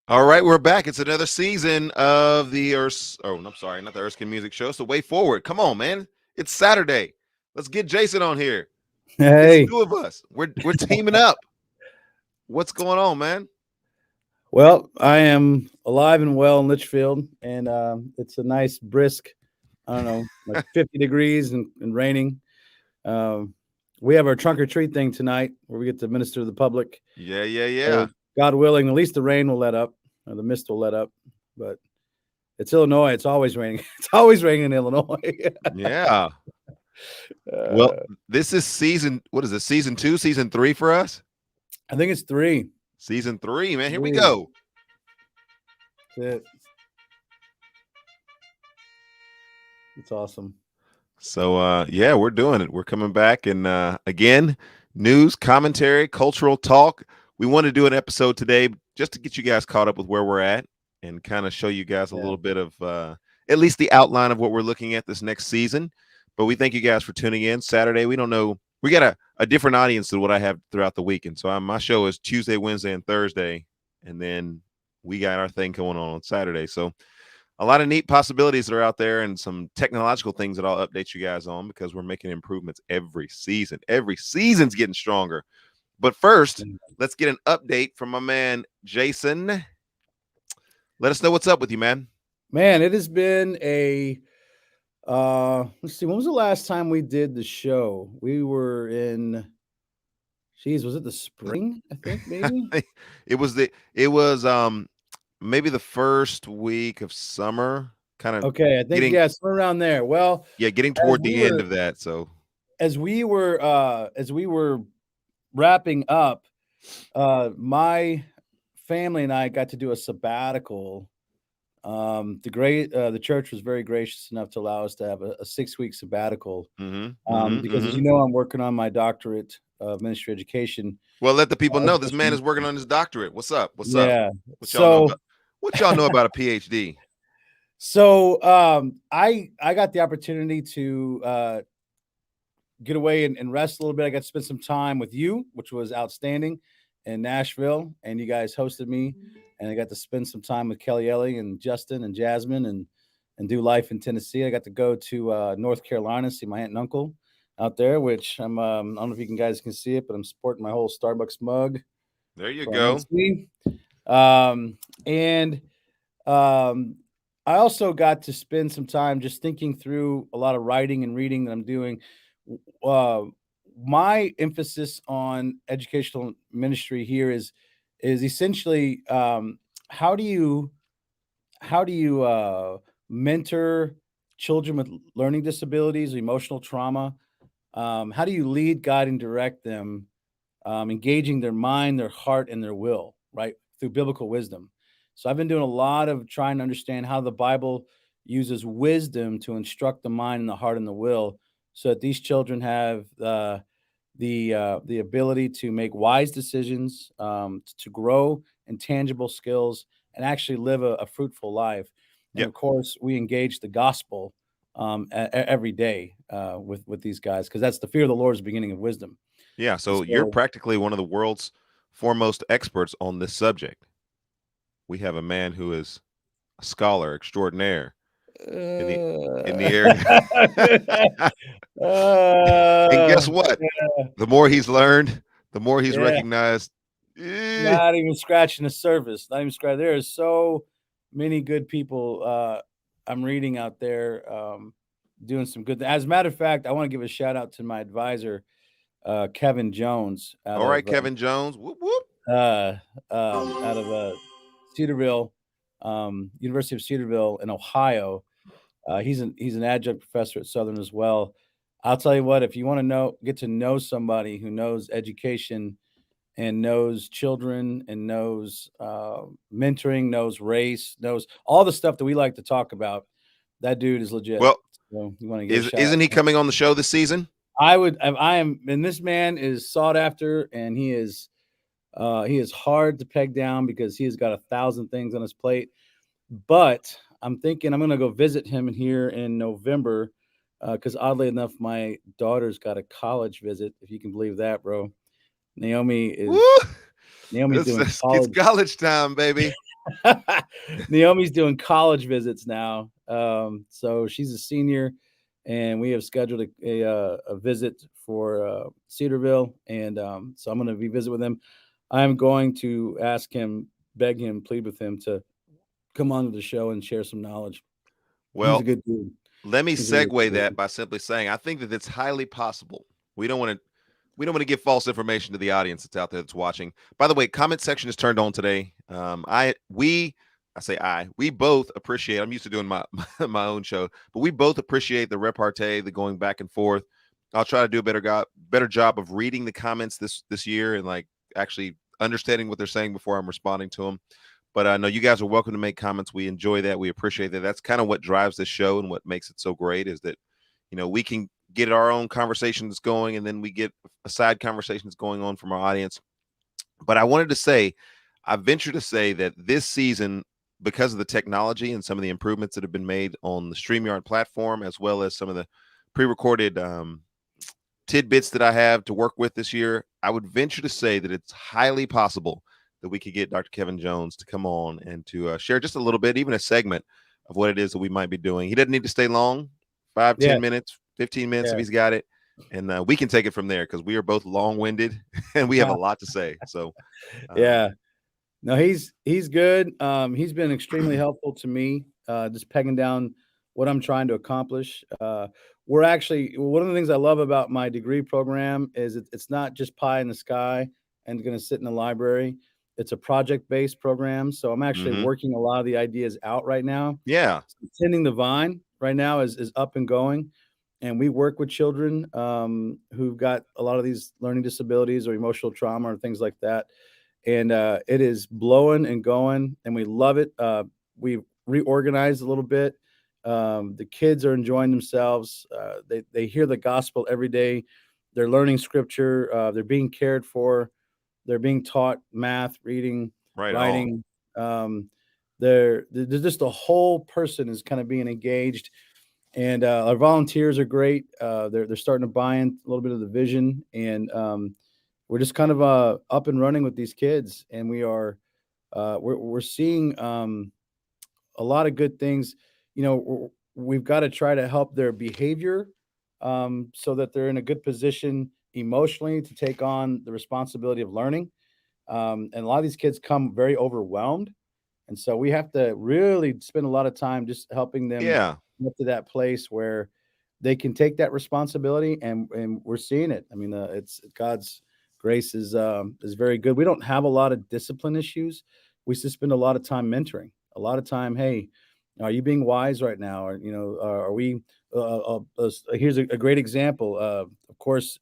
All right, we're back. It's another season of the I'm sorry, not the Erskine Music Show. It's the Way Forward. Come on, man. It's Saturday. Let's get Jason on here. It's Hey, two of us. We're teaming up. What's going on, man? well, I am alive and well in Litchfield, and it's a nice brisk, I don't know, like 50 degrees and raining. Um, we have our trunk or treat thing tonight where we get to minister to the public. Yeah, yeah, yeah. So, God willing, at least the rain will let up, or the mist will let up. But it's Illinois. It's always raining. It's always raining in Illinois. Yeah. Well, uh, this is what is it? Season 2, season 3 for us? I think it's three. Season 3, man. Here we Three. go. That's it. It's awesome. So yeah, we're doing it. We're coming back and again, news, commentary, cultural talk. We want to do an episode today just to get you guys caught up with where we're at and kind of show you guys a Yeah. little bit of at least the outline of what we're looking at this next season. But we thank you guys for tuning in. Saturday, we don't know. We got a different audience than what I have throughout the week. And so my show is Tuesday, Wednesday, and Thursday. And then we got our thing going on Saturday. So a lot of neat possibilities that are out there and some technological things that I'll update you guys on because we're making improvements every season. Every season's getting stronger. But first, let's get an update from my man, Jason. Let us know what's up with you, man. Man, it has been let's see, when was the last time we did the show? We were in, was it the spring? I think maybe. it was maybe the first week of summer, kind of Okay, I think getting somewhere around there. Well, getting as toward we the end were of that. So as we were wrapping up, my family and I got to do a sabbatical. The church was very gracious enough to allow us to have a 6-week sabbatical. Because as you know, I'm working on my doctorate of ministry education. Well, let the people know this man is working on his doctorate. What's up? What's up? Yeah. What y'all know about a PhD? So I got the opportunity to get away and rest a little bit. I got to spend some time with you, which was outstanding, in Nashville, and you guys hosted me, and I got to spend some time with Kelly Ellie and Justin and Jasmine and do life in Tennessee. I got to go to North Carolina, see my aunt and uncle out there, which I don't know if you guys can see it, but I'm sporting my whole Starbucks mug. There you go. And I also got to spend some time just thinking through a lot of writing and reading that I'm doing. My emphasis on educational ministry here is essentially how do you mentor children with learning disabilities, emotional trauma? How do you lead, guide, and direct them, engaging their mind, their heart, and their will, right, through biblical wisdom? So I've been doing a lot of trying to understand how the Bible uses wisdom to instruct the mind and the heart and the will, so that these children have the ability to make wise decisions, to grow in tangible skills, and actually live a fruitful life. And of course, we engage the gospel every day with these guys, because that's the fear of the Lord is the beginning of wisdom. Yeah, so you're practically one of the world's foremost experts on this subject. We have a man who is a scholar extraordinaire in the area. And guess what? The more he's learned, the more he's recognized. Not even scratching the surface. Not even scratching. There are so many good people I'm reading out there doing some good. As a matter of fact, I want to give a shout out to my advisor, Kevin Jones. All right, Kevin Jones. Whoop, whoop. Out of Cedarville, University of Cedarville in Ohio. He's an adjunct professor at Southern as well. I'll tell you what, if you want to get to know somebody who knows education and knows children and knows mentoring, knows race, knows all the stuff that we like to talk about, that dude is legit. Well, so you want to get isn't he coming on the show this season? I am, and this man is sought after, and he is hard to peg down because he has got 1,000 things on his plate. But I'm thinking I'm going to go visit him here in November because oddly enough, my daughter's got a college visit, if you can believe that, bro. Naomi's doing college. It's college time, baby. Naomi's doing college visits now. So she's a senior, and we have scheduled a visit for Cedarville, and so I'm going to be visit with him. I'm going to ask him, beg him, plead with him to come onto the show and share some knowledge. He's a Well, good dude. let me He's a really segue good that dude. by simply saying I think that it's highly possible. We don't want to give false information to the audience that's out there that's watching. By the way, comment section is turned on today. We both appreciate. I'm used to doing my my own show, but we both appreciate the repartee, the going back and forth. I'll try to do a better job of reading the comments this year and like actually understanding what they're saying before I'm responding to them. But I know you guys are welcome to make comments. We enjoy that. We appreciate that. That's kind of what drives this show and what makes it so great is that, we can get our own conversations going and then we get side conversations going on from our audience. But I wanted to say, I venture to say that this season, because of the technology and some of the improvements that have been made on the StreamYard platform, as well as some of the pre-recorded tidbits that I have to work with this year, I would venture to say that it's highly possible that we could get Dr. Kevin Jones to come on and to share just a little bit, even a segment of what it is that we might be doing. He doesn't need to stay long, 5, Yeah, 10 minutes, 15 minutes if yeah. he's got it. And we can take it from there because we are both long-winded and we have a lot to say. So, Yeah. No, he's good. He's been extremely helpful to me, just pegging down what I'm trying to accomplish. We're actually one of the things I love about my degree program is it's not just pie in the sky and going to sit in the library. It's a project-based program, so I'm actually mhm. working a lot of the ideas out right now. Yeah, Tending the Vine right now is up and going, and we work with children who've got a lot of these learning disabilities or emotional trauma or things like that, and it is blowing and going, and we love it. We've reorganized a little bit. The kids are enjoying themselves. They hear the gospel every day. They're learning scripture. They're being cared for. They're being taught math, reading, right on. writing. Um, they're just the whole person is kind of being engaged, and our volunteers are great. They're starting to buy in a little bit of the vision, and we're just kind of up and running with these kids, and we're seeing a lot of good things. We've got to try to help their behavior so that they're in a good position emotionally to take on the responsibility of learning. And a lot of these kids come very overwhelmed, and so we have to really spend a lot of time just helping them Yeah, get to that place where they can take that responsibility, and we're seeing it. I mean, it's God's grace is very good. We don't have a lot of discipline issues. We just spend a lot of time mentoring, a lot of time. Hey, are you being wise right now? Or are we? Here's a great example. Of course,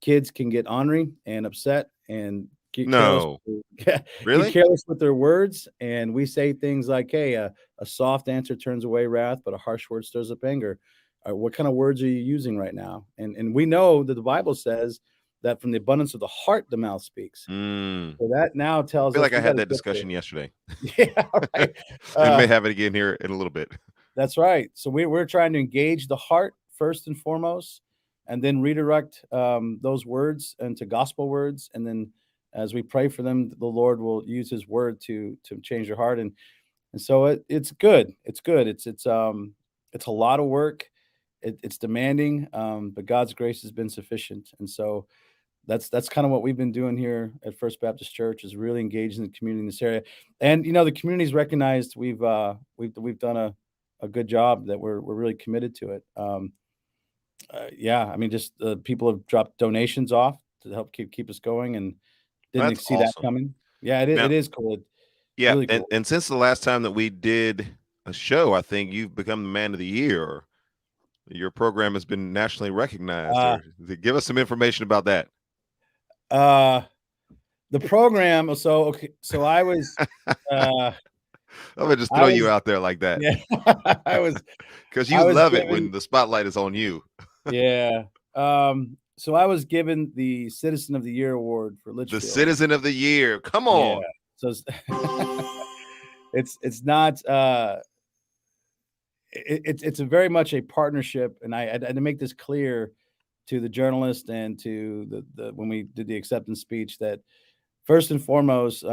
kids can get ornery and upset and get careless. no, Get really? careless with their words, and we say things like, "Hey, a soft answer turns away wrath, but a harsh word stirs up anger." What kind of words are you using right now? And we know that the Bible says that from the abundance of the heart the mouth speaks. Mm. So that now I tells feel us like I we got had to that get there. discussion yesterday. Yeah, right. We may Uh, have it again here in a little bit. that's right. So we're trying to engage the heart first and foremost, and then redirect those words into gospel words. And then as we pray for them, the Lord will use His word to change your heart. And so it's good. It's good. It's a lot of work. It's demanding, but God's grace has been sufficient. And so that's kind of what we've been doing here at First Baptist Church is really engaging the community in this area. And the community's recognized we've done a good job, that we're really committed to it. Yeah, I mean, just people have dropped donations off to help keep us going, and didn't That's see that awesome. coming. Yeah, Now, it is cool. yeah, Really and cool. and since the last time that we did a show, I think you've become the man of the year. Or your program has been nationally recognized. Uh, Or give us some information about that. uh, the program. So okay, so uh, I'm gonna just I throw you was out there like that yeah, I was because I you was love it given when the spotlight is on you. yeah. So I was given the Citizen of the Year award for The Litchfield. citizen of the year. Come Yeah. on. So it's not it's a very much a partnership, and I had to make this clear to the journalist and to the when we did the acceptance speech, that first and foremost,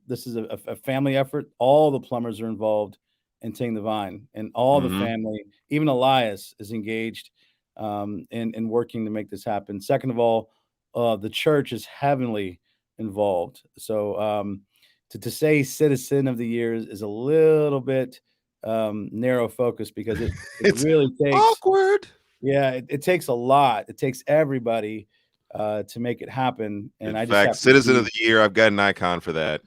this is a family effort. All the plumbers are involved in Tending the Vine, and all the Mm-hmm. family, even Elias, is engaged in working to make this happen. Second of all, the church is heavily involved. So to say citizen of the year is a little bit narrow focus, because it It's really takes, awkward. yeah, it takes a lot. It takes everybody to make it happen. In And I just fact, have to Citizen be, of the Year, I've got an icon for that.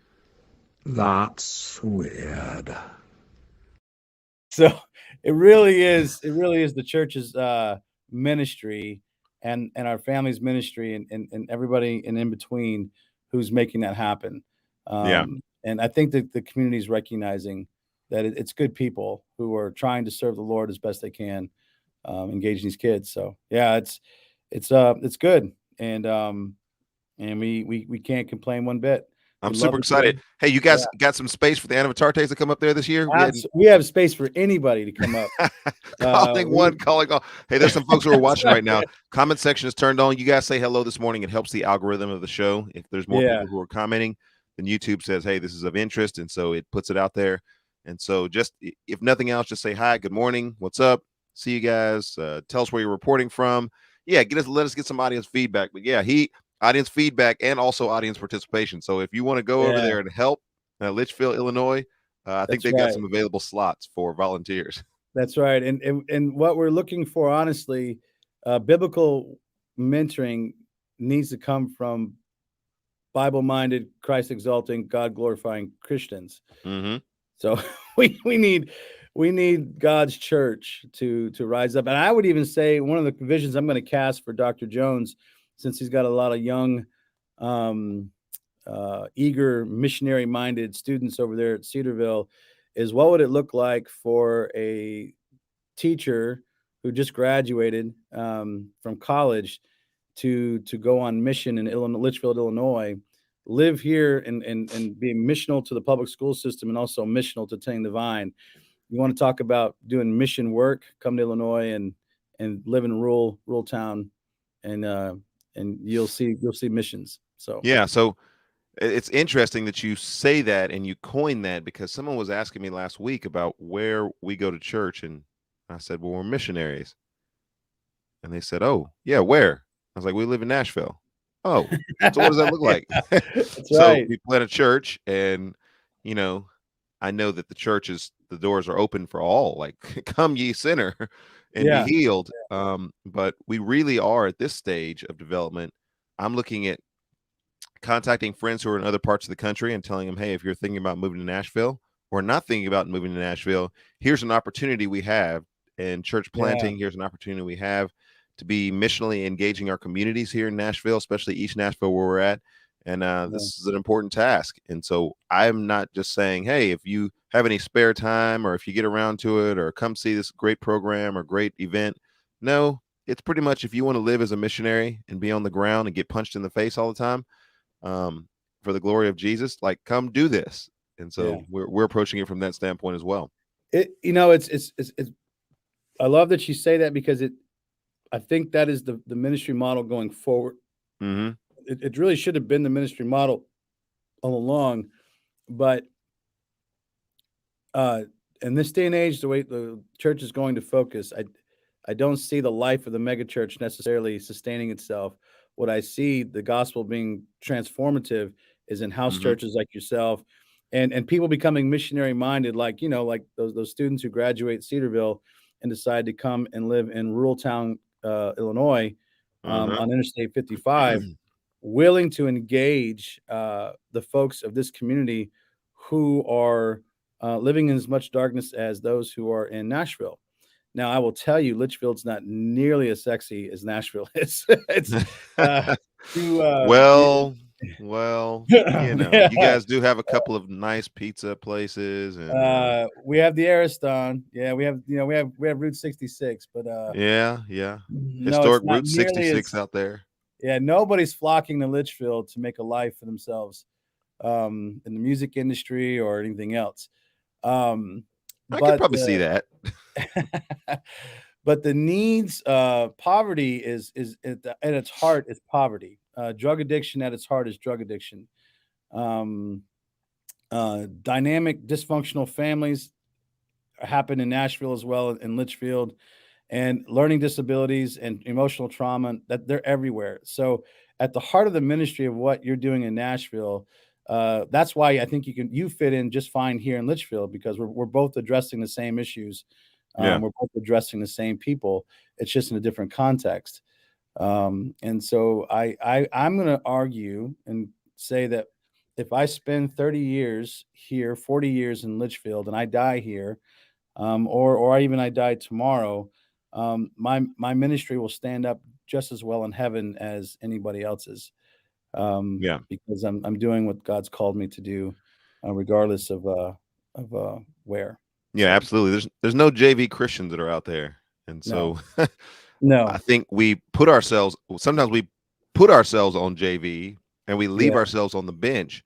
That's weird. so it really is the church's ministry and our family's ministry, and everybody in between who's making that happen. Yeah. And I think that the community is recognizing that it's good people who are trying to serve the Lord as best they can, engaging these kids. So yeah, it's good. And we can't complain one bit. I'm We love super the excited. kids. Hey, you guys got some space for the Anavatartes to come up there this year? We have space for anybody to come up. Calling one, calling all. Hey, there's some folks who are watching right now. right. Comment section is turned on. You guys say hello this morning. It helps the algorithm of the show. If there's more Yeah. people who are commenting, then YouTube says, hey, this is of interest. And so it puts it out there. And so just, if nothing else, just say hi, good morning, what's up? See you guys. Tell us where you're reporting from. Yeah, let us get some audience feedback. But yeah, audience feedback and also audience participation. So if you want to go over there and help Litchfield, Illinois, I think they've got some available slots for volunteers. That's right. And what we're looking for, honestly, biblical mentoring needs to come from Bible-minded, Christ-exalting, God-glorifying Christians. Mm-hmm. So we need God's church to rise up. And I would even say one of the visions I'm going to cast for Dr. Jones, since he's got a lot of young, eager, missionary-minded students over there at Cedarville, is what would it look like for a teacher who just graduated from college to go on mission in Litchfield, Illinois, live here and be missional to the public school system, and also missional to Tending the Vine. You want to talk about doing mission work? Come to Illinois and live in rural town, and you'll see missions. So yeah, so it's interesting that you say that and you coin that, because someone was asking me last week about where we go to church, and I said, well, we're missionaries. And they said, oh, yeah, where? I was like, we live in Nashville. Oh, so what does that look like? That's So right. we plant a church, and I know that the doors are open for all, like come ye sinner and be healed. But we really are at this stage of development. I'm looking at contacting friends who are in other parts of the country and telling them, hey, if you're thinking about moving to Nashville or not thinking about moving to Nashville, here's an opportunity we have in church planting. Here's an opportunity we have to be missionally engaging our communities here in Nashville, especially East Nashville, where we're at. And this is an important task. And so I'm not just saying, hey, if you have any spare time, or if you get around to it, or come see this great program or great event. No, it's pretty much, if you want to live as a missionary and be on the ground and get punched in the face all the time, for the glory of Jesus, like, come do this. And so we're approaching it from that standpoint as well. It's I love that you say that, because I think that is the ministry model going forward. Mm-hmm. It really should have been the ministry model all along, but in this day and age, the way the church is going to focus, I don't see the life of the megachurch necessarily sustaining itself. What I see the gospel being transformative is in house churches like yourself, and people becoming missionary minded, like those students who graduate Cedarville and decide to come and live in rural town, Illinois, on Interstate 55, willing to engage the folks of this community who are living in as much darkness as those who are in Nashville. Now, I will tell you, Litchfield's not nearly as sexy as Nashville is. It's well, you guys do have a couple of nice pizza places, and we have the Ariston. Yeah, we have Route 66, but historic Route 66 out there. Yeah, nobody's flocking to Litchfield to make a life for themselves in the music industry or anything else. I could probably see that. But the needs, poverty is at its heart is poverty. Drug addiction at its heart is drug addiction. Um, dynamic, dysfunctional families happen in Nashville as well, in Litchfield, and learning disabilities and emotional trauma, that they're everywhere. So at the heart of the ministry of what you're doing in Nashville, that's why I think you fit in just fine here in Litchfield, because we're both addressing the same issues. Yeah. We're both addressing the same people. It's just in a different context. And so I'm going to argue and say that if I spend 30 years here, 40 years in Litchfield, and I die here, or even I die tomorrow, my ministry will stand up just as well in heaven as anybody else's. Yeah. Because I'm doing what God's called me to do, regardless of where. Yeah, So, absolutely. There's no JV Christians that are out there. And so no, I think sometimes we put ourselves on JV and we leave Yeah. ourselves on the bench,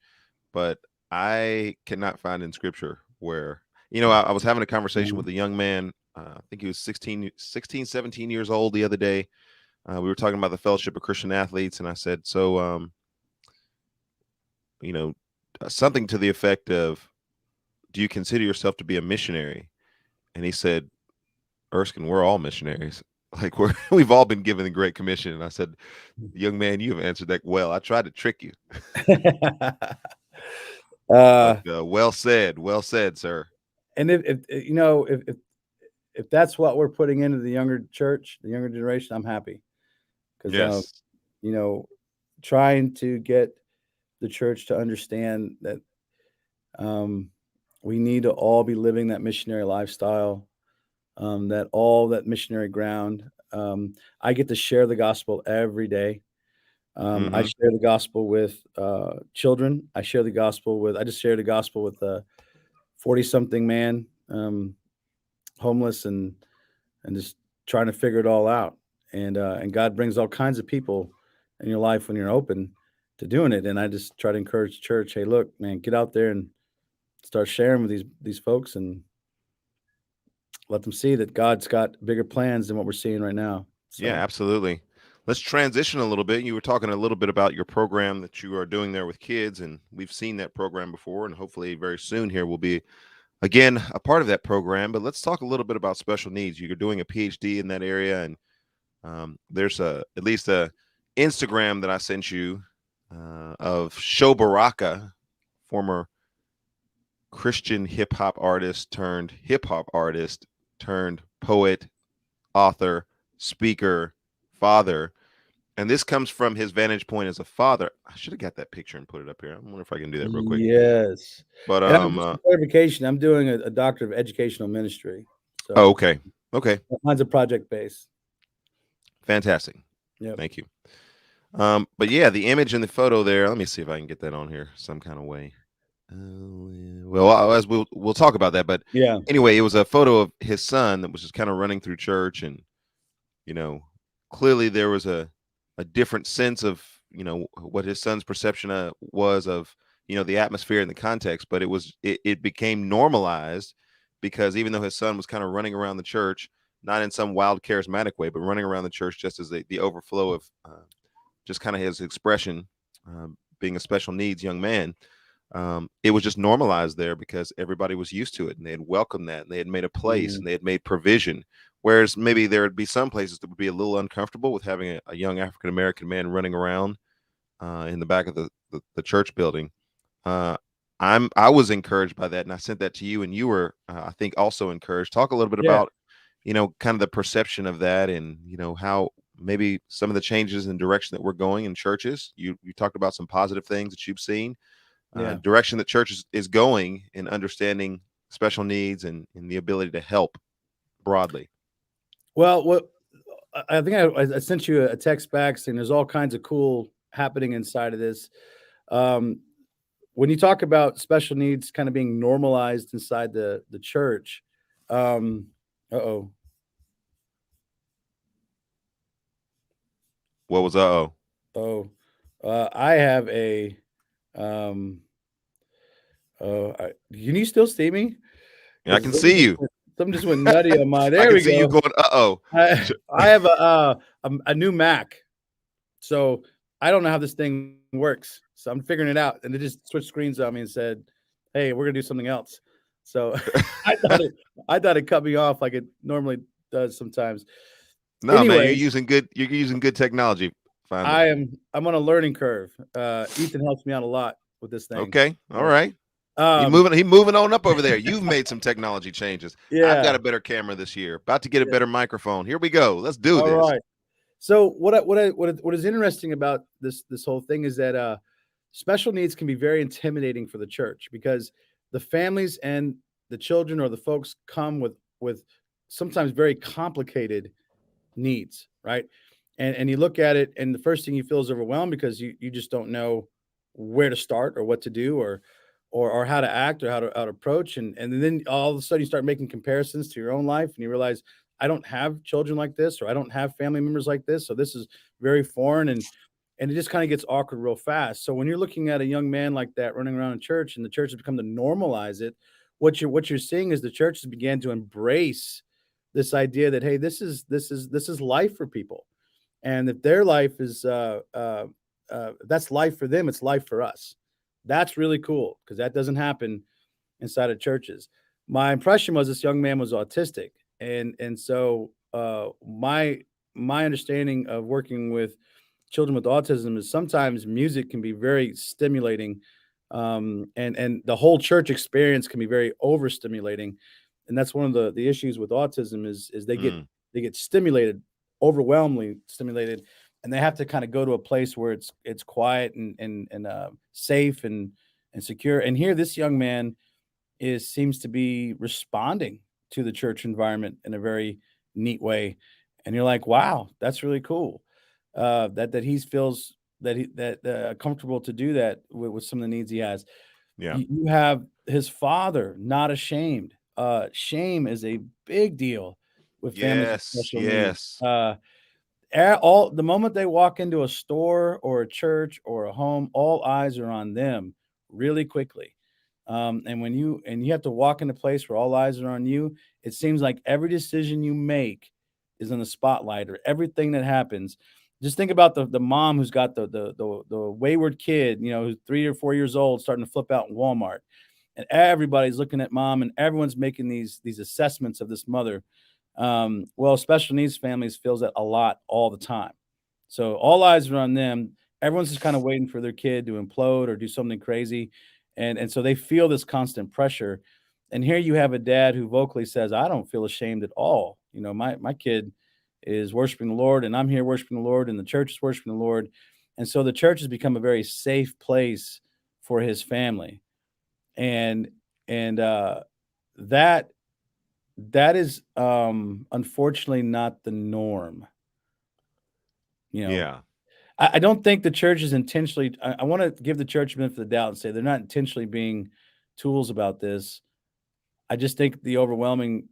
but I cannot find in scripture where, I was having a conversation with a young man. I think he was 16, 17 years old the other day. We were talking about the Fellowship of Christian Athletes. And I said, so, something to the effect of, do you consider yourself to be a missionary? And he said, Erskine, we're all missionaries. Like we've all been given the Great Commission. And I said, young man, you have answered that well. I tried to trick you. But, well said, sir. And if that's what we're putting into the younger church, the younger generation, I'm happy, because Yes. Trying to get the church to understand that we need to all be living that missionary lifestyle, that missionary ground. I get to share the gospel every day. I share the gospel with children. I just shared the gospel with a 40-something man, homeless and just trying to figure it all out. And God brings all kinds of people in your life when you're open to doing it. And I just try to encourage the church, hey, look, man, get out there and start sharing with these folks and let them see that God's got bigger plans than what we're seeing right now. So, Yeah, absolutely. Let's transition a little bit. You were talking a little bit about your program that you are doing there with kids, and we've seen that program before, and hopefully very soon here we'll be again a part of that program. But let's talk a little bit about special needs. You're doing a PhD in that area, and there's at least a Instagram that I sent you of Sho Baraka, former Christian hip hop artist turned poet, author, speaker, father. And this comes from his vantage point as a father. I should have got that picture and put it up here. I wonder if I can do that real quick. Yes. But clarification, I'm doing a doctor of educational ministry. So okay. Mine's a project base. Fantastic. Yeah. Thank you. But yeah, the image in the photo there, let me see if I can get that on here some kind of way. Well, as we'll talk about that, but yeah. Anyway, it was a photo of his son that was just kind of running through church, and clearly there was a different sense of what his son's perception was of the atmosphere and the context, but it became normalized, because even though his son was kind of running around the church, not in some wild charismatic way, but running around the church just as the overflow of just kind of his expression, being a special needs young man. It was just normalized there because everybody was used to it, and they had welcomed that, and they had made a place, and they had made provision. Whereas maybe there would be some places that would be a little uncomfortable with having a young African-American man running around in the back of the church building. I was encouraged by that, and I sent that to you, and you were, I think, also encouraged. Talk a little bit about, kind of the perception of that, and how maybe some of the changes in direction that we're going in churches. You talked about some positive things that you've seen. Direction that church is going in understanding special needs and the ability to help broadly. Well, I think I sent you a text back saying there's all kinds of cool happening inside of this. When you talk about special needs kind of being normalized inside the church, What was I have a can you still see me? I can see you. Something just went nutty on mine. There we go. See you going. I have a new Mac, so I don't know how this thing works. So I'm figuring it out. And they just switched screens on me and said, "Hey, we're gonna do something else." So I thought it cut me off like it normally does sometimes. No, man, Anyway, you're using good technology. Finally. I'm on a learning curve. Ethan helps me out a lot with this thing. Okay. All right. He Um, moving on up over there. You've made some technology changes. yeah. I've got a better camera this year. About to get a better microphone. Here we go. Let's do All this. right. So what is interesting about this whole thing is that special needs can be very intimidating for the church because the families and the children or the folks come with sometimes very complicated needs, right? And you look at it, and the first thing you feel is overwhelmed because you just don't know where to start or what to do or how to act or how to approach. And then all of a sudden you start making comparisons to your own life and you realize I don't have children like this or I don't have family members like this. So this is very foreign and it just kind of gets awkward real fast. So when you're looking at a young man like that running around in church and the church has become to normalize it, what you're seeing is the church has began to embrace this idea that hey, this is life for people, and if their life is that's life for them, it's life for us. That's really cool because that doesn't happen inside of churches. My impression was this young man was autistic, and so my understanding of working with children with autism is sometimes music can be very stimulating, and the whole church experience can be very overstimulating, and that's one of the issues with autism is they get stimulated, overwhelmingly stimulated, and they have to kind of go to a place where it's quiet and safe and secure. And here, this young man seems to be responding to the church environment in a very neat way, and you're like, wow, that's really cool. That he feels that comfortable to do that with some of the needs he has. Yeah. You have his father not ashamed. Shame is a big deal with families with Yes. special Yes. needs. All the moment they walk into a store or a church or a home, all eyes are on them really quickly. And when you have to walk in a place where all eyes are on you, it seems like every decision you make is in the spotlight or everything that happens. Just think about the mom who's got the wayward kid, who's 3 or 4 years old, starting to flip out in Walmart, and everybody's looking at mom, and everyone's making these assessments of this mother. Well, special needs families feels that a lot all the time. So all eyes are on them. Everyone's just kind of waiting for their kid to implode or do something crazy. And so they feel this constant pressure. And here you have a dad who vocally says, I don't feel ashamed at all. My kid is worshiping the Lord and I'm here worshiping the Lord and the church is worshiping the Lord. And so the church has become a very safe place for his family. And that is unfortunately not the norm. Yeah. I don't think the church is intentionally. I want to give the church a benefit of the doubt and say they're not intentionally being tools about this. I just think the overwhelming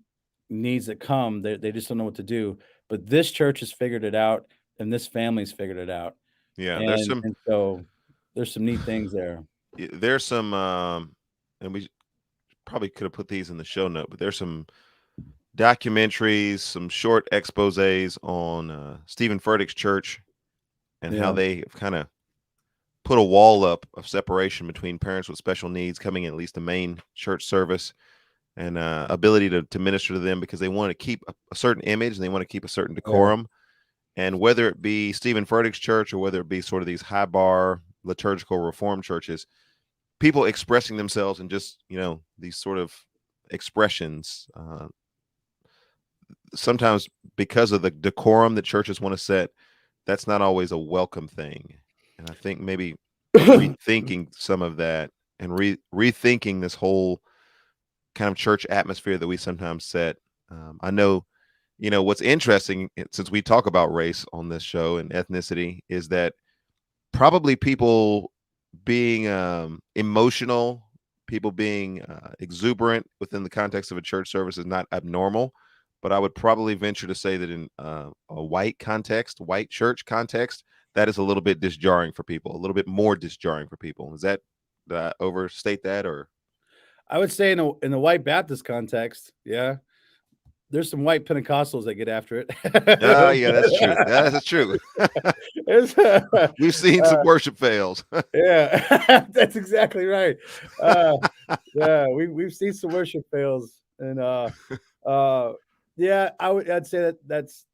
needs that come, they just don't know what to do. But this church has figured it out, and this family's figured it out. Yeah. And so there's some neat things there. There's some and we probably could have put these in the show note, but there's some documentaries, some short exposés on Stephen Furtick's church and how they kind of put a wall up of separation between parents with special needs coming in at least the main church service and ability to minister to them because they want to keep a certain image and they want to keep a certain decorum. And whether it be Stephen Furtick's church or whether it be sort of these high bar liturgical reform churches, people expressing themselves in just, these sort of expressions, sometimes because of the decorum that churches want to set, that's not always a welcome thing. And I think maybe rethinking some of that and rethinking this whole kind of church atmosphere that we sometimes set. I know, what's interesting, since we talk about race on this show and ethnicity, is that probably people being emotional, people being exuberant within the context of a church service is not abnormal. But I would probably venture to say that in a white church context, that is a little bit disjarring for people, a little bit more disjarring for people. Is that, did I overstate that? Or I would say in the white Baptist context, yeah, there's some white Pentecostals that get after it. Oh, yeah, that's true. That's true. It's, We've seen some worship fails. yeah, that's exactly right. Uh, yeah, we've seen some worship fails, and yeah, I'd say that's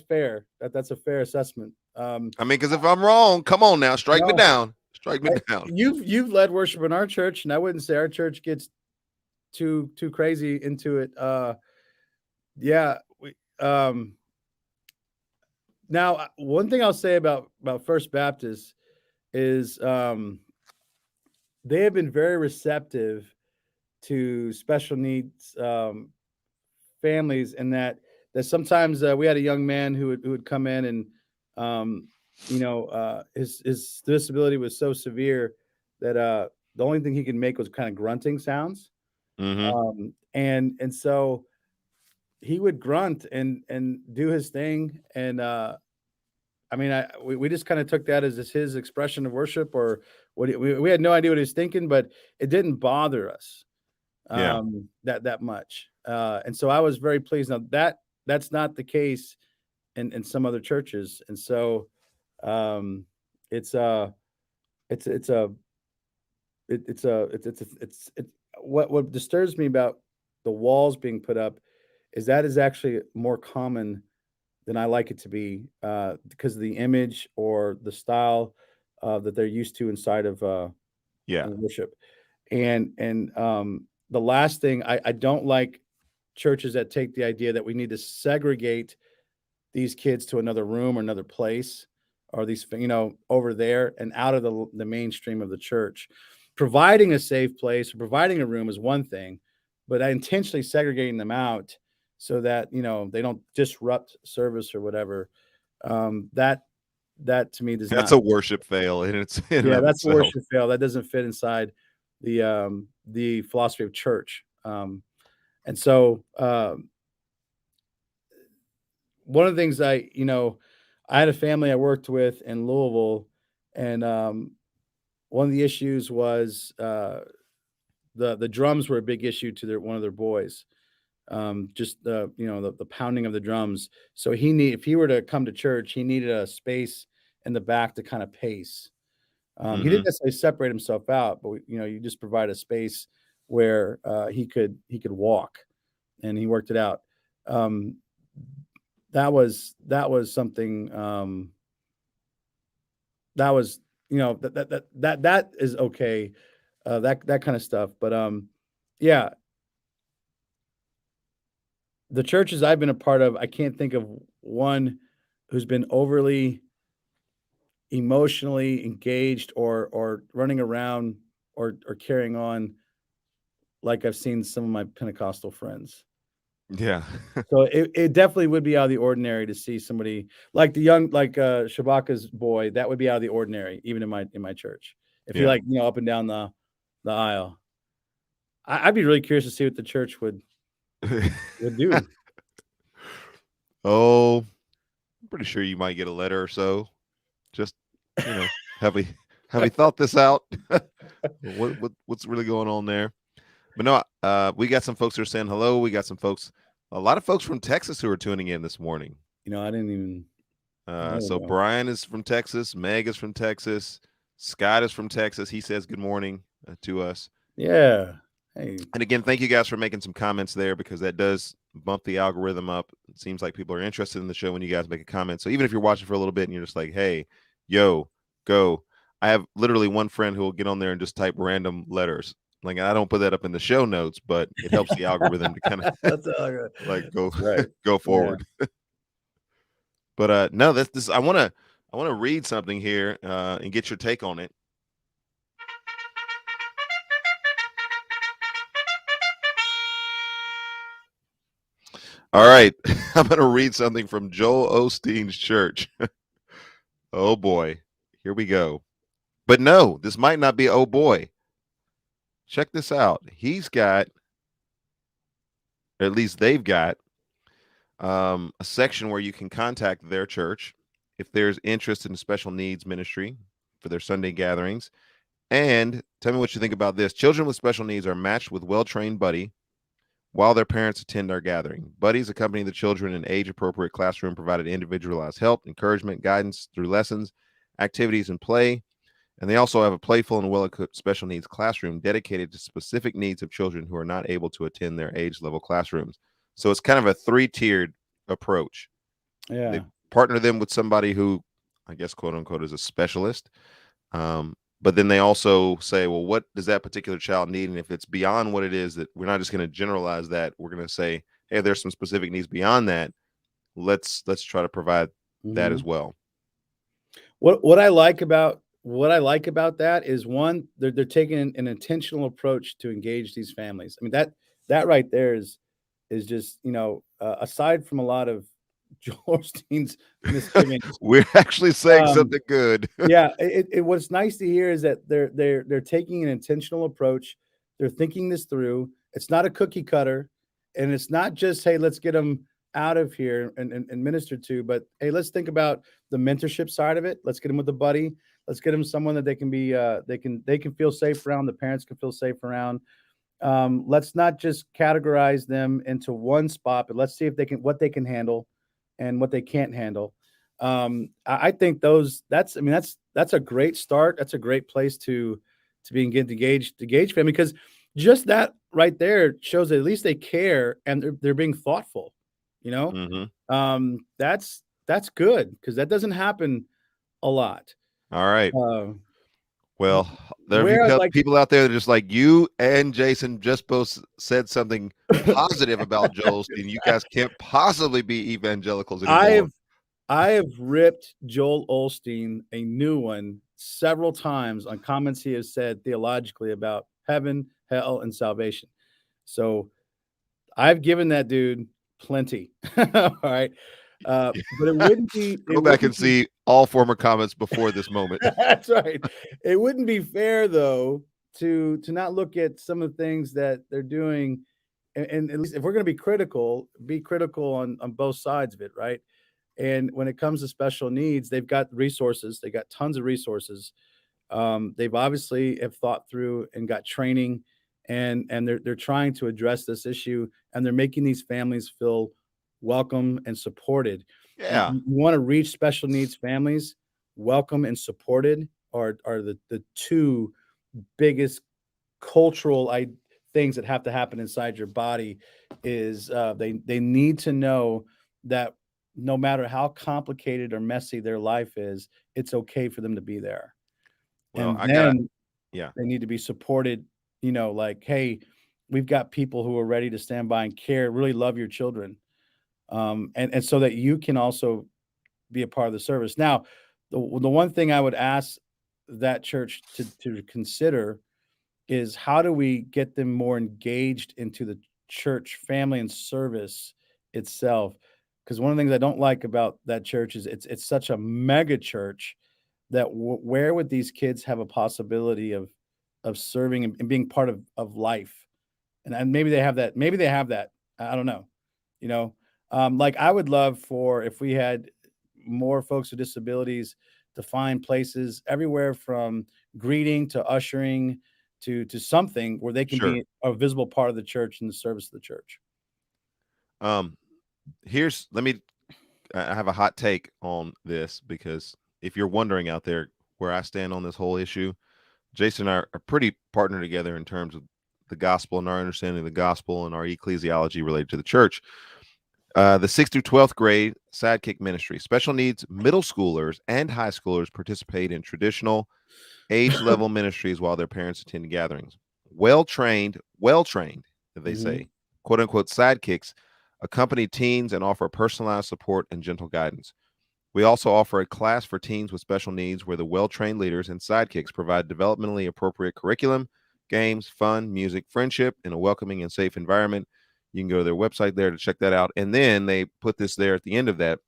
fair. That's a fair assessment. I mean, because if I'm wrong, come on now, strike me No. down. Strike me down. You've led worship in our church, and I wouldn't say our church gets too crazy into it. Yeah, now one thing I'll say about First Baptist is they have been very receptive to special needs families, and that sometimes we had a young man who would come in, and his disability was so severe that the only thing he could make was kind of grunting sounds. Mhm. And so he would grunt and do his thing, and I mean, we just kind of took that as his expression of worship, or we had no idea what he was thinking, but it didn't bother us Yeah. that much. And so I was very pleased. Now that's not the case in some other churches, and so it's what disturbs me about the walls being put up is that is actually more common than I like it to be, because of the image or the style that they're used to inside of Yeah. worship. And the last thing, I don't like churches that take the idea that we need to segregate these kids to another room or another place, or these over there and out of the mainstream of the church. Providing a safe place or providing a room is one thing, but intentionally segregating them out so that they don't disrupt service or whatever, that to me does That's not. a worship fail in its in and Yeah, of that's a itself. worship fail. That doesn't fit inside the philosophy of church. And so one of the things I had a family I worked with in Louisville, and one of the issues was the drums were a big issue to one of their boys. Just the pounding of the drums. So if he were to come to church, he needed a space in the back to kind of pace. He Mhm. didn't necessarily separate himself out, but you just provide a space where he could walk, and he worked it out. Um, that was something that was that is okay, that kind of stuff. But yeah, the churches I've been a part of, I can't think of one who's been overly emotionally engaged or running around or carrying on like I've seen some of my Pentecostal friends. Yeah. So it definitely would be out of the ordinary to see somebody like Shabaka's boy. That would be out of the ordinary, even in my church. If he Yeah. up and down the aisle, I'd be really curious to see what the church would do. Oh, I'm pretty sure you might get a letter or so. Just, have we thought this out? What's really going on there? But no, we got some folks who are saying hello. We got a lot of folks from Texas who are tuning in this morning. I didn't even. So Brian is from Texas. Meg is from Texas. Scott is from Texas. He says good morning to us. Yeah. Hey. And again, thank you guys for making some comments there, because that does bump the algorithm up. It seems like people are interested in the show when you guys make a comment. So even if you're watching for a little bit and you're just like, hey, yo, go. I have literally one friend who will get on there and just type random letters. Like, I don't put that up in the show notes, but it helps the algorithm to kind of like go forward. Yeah. But no, this I want to read something here and get your take on it. All right, I'm going to read something from Joel Osteen's church. Oh boy, here we go. But no, this might not be oh boy. Check this out. He's got, or at least they've got, a section where you can contact their church if there's interest in special needs ministry for their Sunday gatherings. And tell me what you think about this. Children with special needs are matched with well-trained buddy while their parents attend our gathering. Buddies accompany the children in age-appropriate classroom, provided individualized help, encouragement, guidance through lessons, activities, and play. And they also have a playful and well-equipped special needs classroom dedicated to specific needs of children who are not able to attend their age-level classrooms. So it's kind of a three-tiered approach. Yeah. They partner them with somebody who, I guess, quote unquote, is a specialist. But then they also say, well, what does that particular child need? And if it's beyond what it is, that we're not just going to generalize that. We're going to say, hey, there's some specific needs beyond that. Let's try to provide that Mhm. as well. What I like about that is, one, they're taking an intentional approach to engage these families. I mean, that right there is just, aside from a lot of Joel Osteen's misgivings. We're actually saying Um, something good. Yeah, what's nice to hear is that they're taking an intentional approach. They're thinking this through. It's not a cookie cutter, and it's not just, hey, let's get them out of here and ministered to, but hey, let's think about the mentorship side of it. Let's get them with a buddy. Let's get them someone that they can be they can feel safe around. The parents can feel safe around. Let's not just categorize them into one spot, but let's see if what they can handle and what they can't handle. I think that's a great start. That's a great place to be engaged family, because just that right there shows that at least they care and they're being thoughtful. That's good, because that doesn't happen a lot. All right. Uh, Well, there where I'd are like people out there that are just like you and Jason just both said something positive about Joel Osteen. You guys can't possibly be evangelicals anymore. I have ripped Joel Osteen a new one several times on comments he has said theologically about heaven, hell, and salvation. So I've given that dude plenty. All right. But it wouldn't be Go back and see all former comments before this moment. That's right. It wouldn't be fair, though, to not look at some of the things that they're doing, and at least if we're going to be critical on both sides of it, right? And when it comes to special needs, they've got resources. They got tons of resources. They've obviously have thought through and got training, and they're trying to address this issue, and they're making these families feel welcome and supported. Yeah. You want to reach special needs families, welcome and supported are the two biggest cultural things that have to happen inside your body. Is they need to know that no matter how complicated or messy their life is, it's okay for them to be there. Well, And yeah. they need to be supported, like, hey, we've got people who are ready to stand by and care, really love your children. And so that you can also be a part of the service. Now, the one thing I would ask that church to consider is, how do we get them more engaged into the church family and service itself? Because one of the things I don't like about that church is it's such a mega church that where would these kids have a possibility of serving and being part of life? And maybe they have that. Maybe they have that. I don't know. Like, I would love for if we had more folks with disabilities to find places everywhere from greeting to ushering to something where they can Sure. be a visible part of the church and the service of the church. I have a hot take on this, because if you're wondering out there where I stand on this whole issue, Jason and I are pretty partnered together in terms of the gospel and our understanding of the gospel and our ecclesiology related to the church. The 6th through 12th grade Sidekick Ministry, special needs middle schoolers and high schoolers participate in traditional age level ministries while their parents attend gatherings. Well trained, that they say, quote unquote, sidekicks accompany teens and offer personalized support and gentle guidance. We also offer a class for teens with special needs where the well-trained leaders and sidekicks provide developmentally appropriate curriculum, games, fun, music, friendship in a welcoming and safe environment. You can go to their website there to check that out. And then they put this there at the end of that.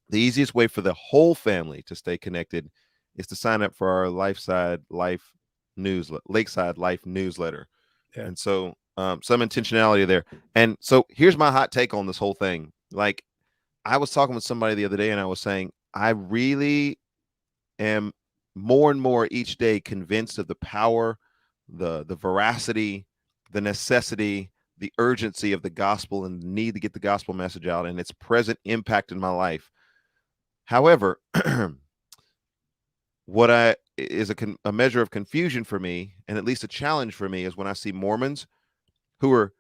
The easiest way for the whole family to stay connected is to sign up for our Lakeside Life newsletter. Yeah. And so some intentionality there. And so here's my hot take on this whole thing. Like, I was talking with somebody the other day and I was saying, I really am more and more each day convinced of the power, the veracity, the necessity, the urgency of the gospel and the need to get the gospel message out and its present impact in my life. However, what is a measure of confusion for me, and at least a challenge for me, is when I see Mormons who are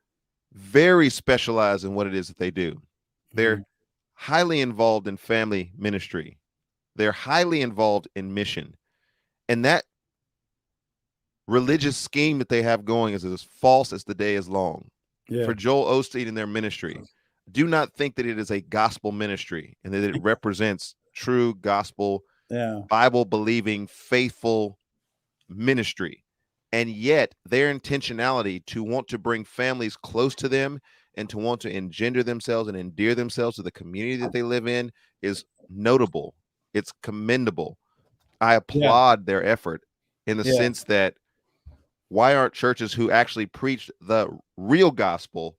very specialized in what it is that they do. They're highly involved in family ministry. They're highly involved in mission. And that religious scheme that they have going is as false as the day is long. Yeah. For Joel Osteen and their ministry, do not think that it is a gospel ministry and that it represents true gospel, Bible believing, faithful ministry. And yet their intentionality to want to bring families close to them and to want to engender themselves and endear themselves to the community that they live in is notable. It's commendable. I applaud their effort in the sense that why aren't churches who actually preach the real gospel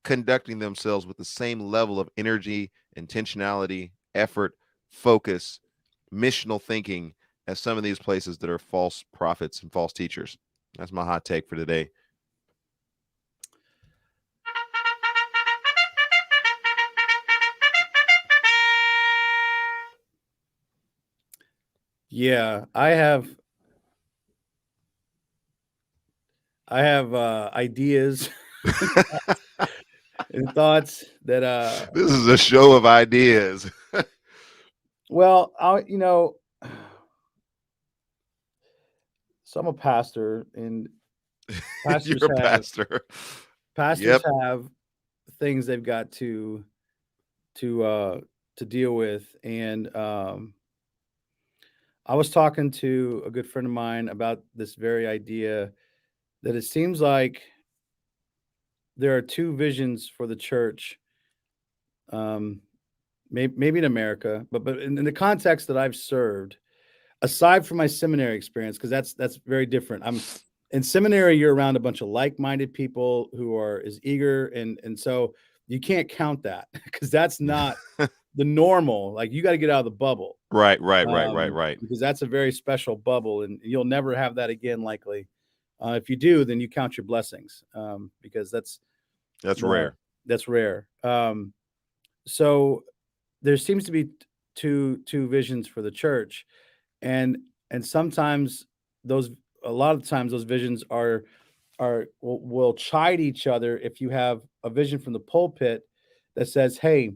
conducting themselves with the same level of energy, intentionality, effort, focus, missional thinking as some of these places that are false prophets and false teachers? That's my hot take for today. Yeah, I have ideas and thoughts that this is a show of ideas. well, so I'm a pastor, and pastors You're a pastor. Pastors have things they've got to deal with, and I was talking to a good friend of mine about this very idea that it seems like there are two visions for the church, maybe in America, but in the context that I've served, aside from my seminary experience, because that's very different. I'm in seminary, you're around a bunch of like-minded people who are as eager, and so you can't count that because that's not the normal. Like, you got to get out of the bubble. Right. Because that's a very special bubble, and you'll never have that again, likely. If you do, then you count your blessings, because that's rare. That's rare. So there seems to be two visions for the church, and sometimes a lot of times those visions will chide each other. If you have a vision from the pulpit that says, "Hey,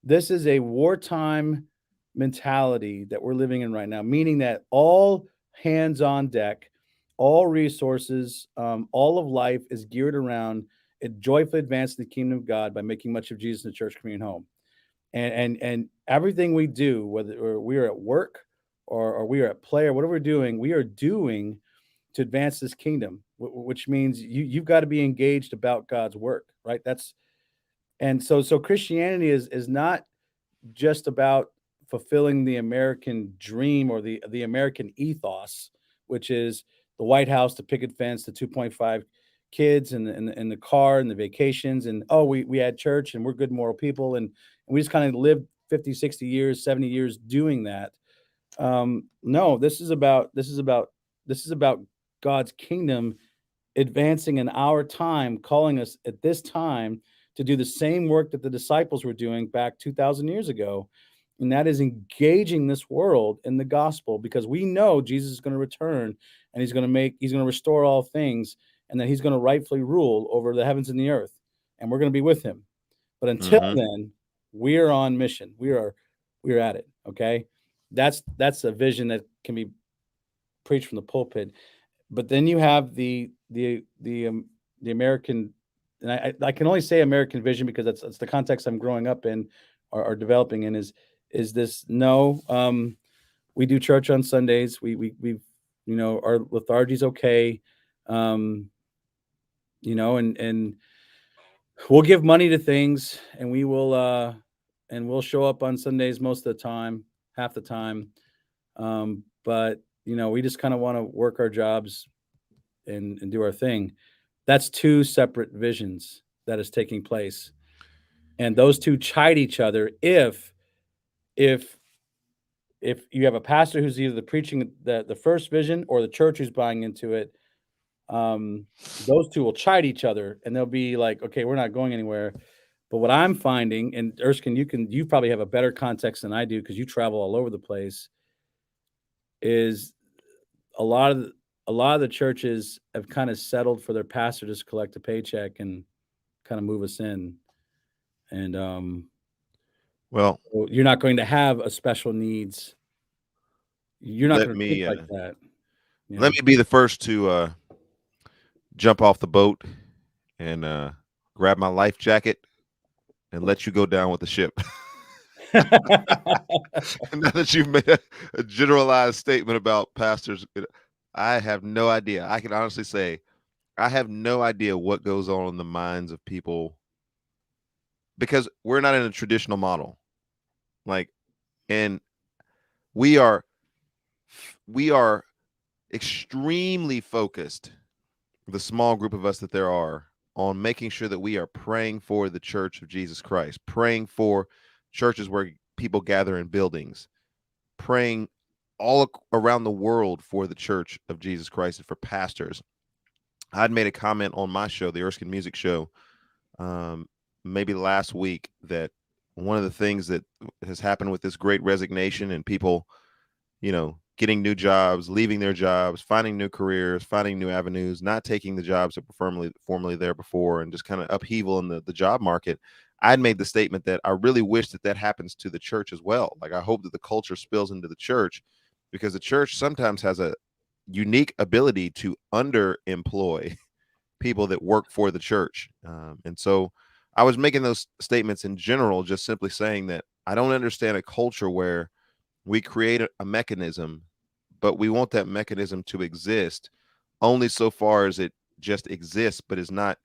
this is a wartime mentality that we're living in right now," meaning that all hands on deck, all resources, all of life is geared around it joyfully advancing the kingdom of God by making much of Jesus in the church, community, home. And everything we do, whether we are at work or we are at play or whatever we're doing, we are doing to advance this kingdom, which means you've got to be engaged about God's work, right? So Christianity is not just about fulfilling the American dream or the American ethos, which is the White House, the picket fence, the 2.5 kids, and the car, and the vacations, and we had church, and we're good moral people, and we just kind of lived 50, 60 years, 70 years doing that. No, this is about God's kingdom advancing in our time, calling us at this time to do the same work that the disciples were doing back 2,000 years ago. And that is engaging this world in the gospel, because we know Jesus is going to return, and he's going to restore all things, and that he's going to rightfully rule over the heavens and the earth, and we're going to be with him. But until then, we are on mission. We're at it. Okay. That's a vision that can be preached from the pulpit. But then you have the American, and I can only say American vision because that's the context I'm growing up in or developing in, is this, no, we do church on Sundays. We our lethargy's okay. And we'll give money to things, and we'll show up on Sundays most of the time, half the time. But we just kind of want to work our jobs and do our thing. That's two separate visions that is taking place. And those two chide each other if you have a pastor who's either preaching the first vision, or the church who's buying into it. those two will chide each other, and they'll be like, "Okay, we're not going anywhere." But what I'm finding, and Erskine, you probably have a better context than I do because you travel all over the place, is a lot of the churches have kind of settled for their pastor to just collect a paycheck and kind of move us in. And Well, you're not going to have a special needs. You're not let going to me think like that. You let me be the first to jump off the boat and grab my life jacket and let you go down with the ship. know? Now that you've made a generalized statement about pastors, I have no idea. I can honestly say I have no idea what goes on in the minds of people because we're not in a traditional model. Like, and we are extremely focused, the small group of us that there are, on making sure that we are praying for the Church of Jesus Christ, praying for churches where people gather in buildings, praying all around the world for the Church of Jesus Christ and for pastors. I'd made a comment on my show, the Erskine Music Show, maybe last week, that one of the things that has happened with this great resignation and people, getting new jobs, leaving their jobs, finding new careers, finding new avenues, not taking the jobs that were formerly there before, and just kind of upheaval in the job market. I'd made the statement that I really wish that happens to the church as well. Like, I hope that the culture spills into the church, because the church sometimes has a unique ability to underemploy people that work for the church. And so I was making those statements in general, just simply saying that I don't understand a culture where we create a mechanism, but we want that mechanism to exist only so far as it just exists, but is not,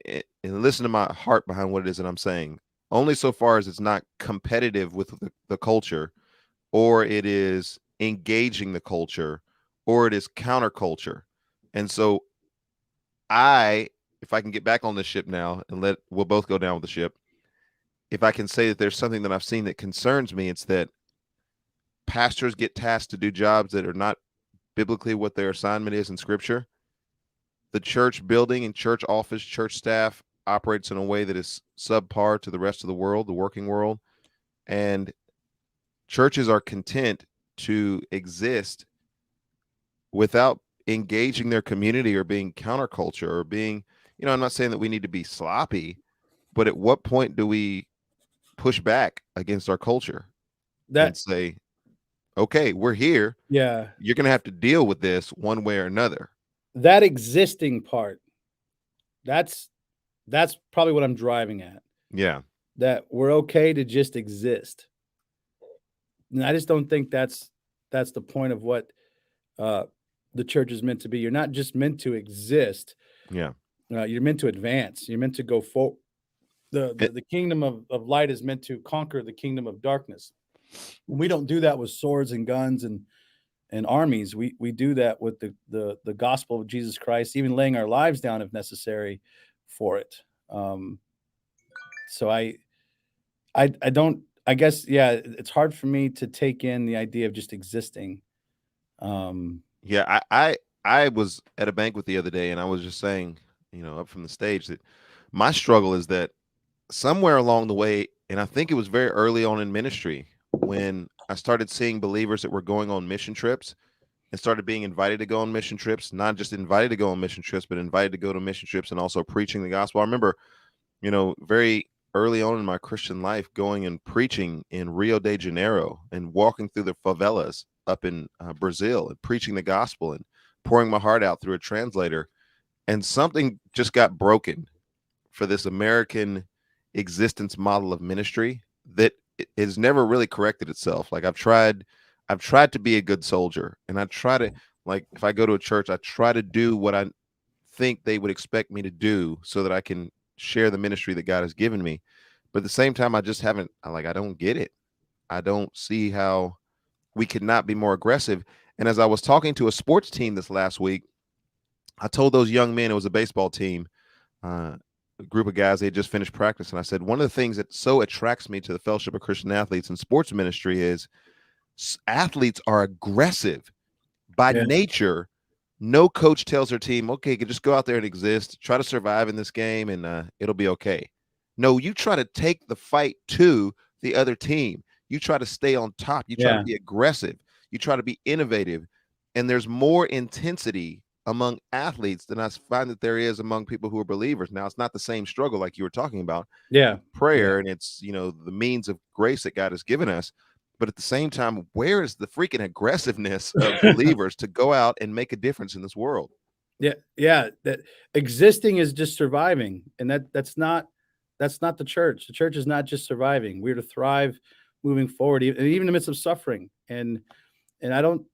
and listen to my heart behind what it is that I'm saying, only so far as it's not competitive with the culture, or it is engaging the culture, or it is counterculture. And so if I can get back on the ship now and we'll both go down with the ship, if I can say that there's something that I've seen that concerns me, it's that pastors get tasked to do jobs that are not biblically what their assignment is in Scripture. The church building and church office, church staff operates in a way that is subpar to the rest of the world, the working world. And churches are content to exist without engaging their community or being counterculture or being, I'm not saying that we need to be sloppy, but at what point do we push back against our culture and say, okay, we're here. Yeah. You're going to have to deal with this one way or another. That existing part, that's probably what I'm driving at. Yeah. That we're okay to just exist. And I just don't think that's the point of what the church is meant to be. You're not just meant to exist. Yeah. You're meant to advance. You're meant to go forward. The kingdom of light is meant to conquer the kingdom of darkness. And we don't do that with swords and guns and armies. We do that with the gospel of Jesus Christ, even laying our lives down if necessary for it. So I don't, I guess, yeah, it's hard for me to take in the idea of just existing. Yeah, I was at a banquet the other day, and I was just saying, up from the stage, that my struggle is that somewhere along the way, and I think it was very early on in ministry, when I started seeing believers that were going on mission trips and started being invited to go on mission trips, not just invited to go on mission trips, but invited to go to mission trips and also preaching the gospel. I remember, very early on in my Christian life, going and preaching in Rio de Janeiro and walking through the favelas up in Brazil and preaching the gospel and pouring my heart out through a translator. And something just got broken for this American existence model of ministry that has never really corrected itself. Like, I've tried to be a good soldier, and I try to, like, if I go to a church, I try to do what I think they would expect me to do so that I can share the ministry that God has given me. But at the same time, I don't get it. I don't see how we could not be more aggressive. And as I was talking to a sports team this last week, I told those young men, it was a baseball team, a group of guys, they had just finished practice. And I said, one of the things that so attracts me to the Fellowship of Christian Athletes and sports ministry is athletes are aggressive by nature. no coach tells their team, okay, just go out there and exist, try to survive in this game, and it'll be okay. No, you try to take the fight to the other team. You try to stay on top. You try to Yeah. be aggressive. You try to be innovative. And there's more intensity among athletes than I find that there is among people who are believers. Now, it's not the same struggle like you were talking about, Yeah. prayer, and it's, the means of grace that God has given us. But at the same time, where is the freaking aggressiveness of believers to go out and make a difference in this world? Yeah. Yeah. That existing is just surviving. And that's not the church. The church is not just surviving. We're to thrive moving forward, even in the midst of suffering. And I don't,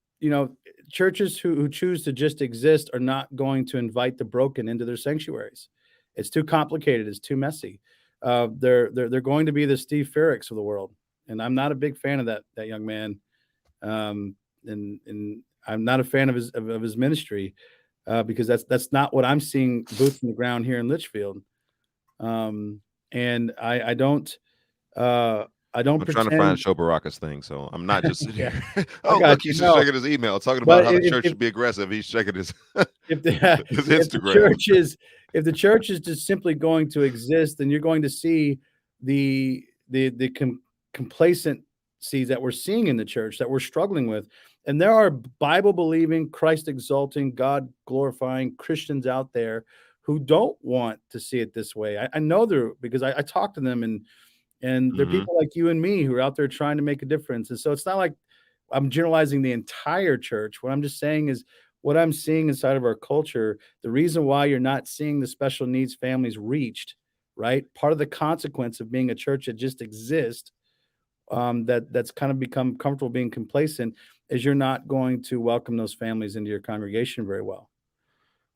churches who choose to just exist are not going to invite the broken into their sanctuaries. It's too complicated. It's too messy. They're going to be the Steve Ferricks of the world, and I'm not a big fan of that young man. And I'm not a fan of his ministry because that's not what I'm seeing boots on the ground here in Litchfield. And I don't. I don't I'm trying to pretend. find Show Baraka's thing, so I'm not just sitting Yeah, here. I Oh, got look, you. he's No. checking his email, talking But about how the if- church if- should be aggressive. He's checking his if the, his if the Instagram. if the church is just simply going to exist, then you're going to see the complacency that we're seeing in the church that we're struggling with. And there are Bible believing, Christ exalting, God glorifying Christians out there who don't want to see it this way. I know they're, because I talk to them, and they're Mhm. people like you and me who are out there trying to make a difference. And so it's not like I'm generalizing the entire church. What I'm just saying is what I'm seeing inside of our culture, the reason why you're not seeing the special needs families reached, right? Part of the consequence of being a church that just exists, that's kind of become comfortable being complacent, is you're not going to welcome those families into your congregation very well.